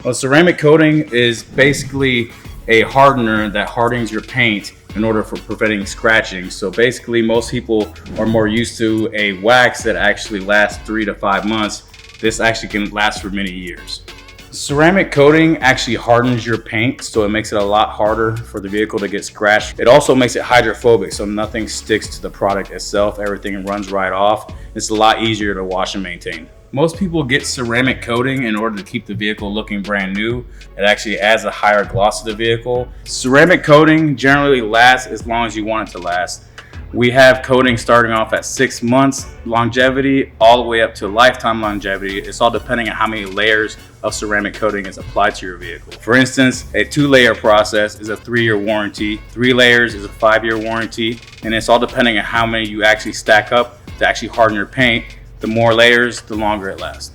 Well, ceramic coating is basically a hardener that hardens your paint in order for preventing scratching. So basically, most people are more used to a wax that actually lasts 3 to 5 months. This actually can last for many years. Ceramic coating actually hardens your paint, so it makes it a lot harder for the vehicle to get scratched. It also makes it hydrophobic, so nothing sticks to the product itself. Everything runs right off. It's a lot easier to wash and maintain. Most people get ceramic coating in order to keep the vehicle looking brand new. It actually adds a higher gloss to the vehicle. Ceramic coating generally lasts as long as you want it to last. We have coating starting off at 6 months longevity all the way up to lifetime longevity. It's all depending on how many layers of ceramic coating is applied to your vehicle. For instance, a 2-layer process is a 3-year warranty, 3 layers is a 5-year warranty, and it's all depending on how many you actually stack up to actually harden your paint. The more layers, the longer it lasts.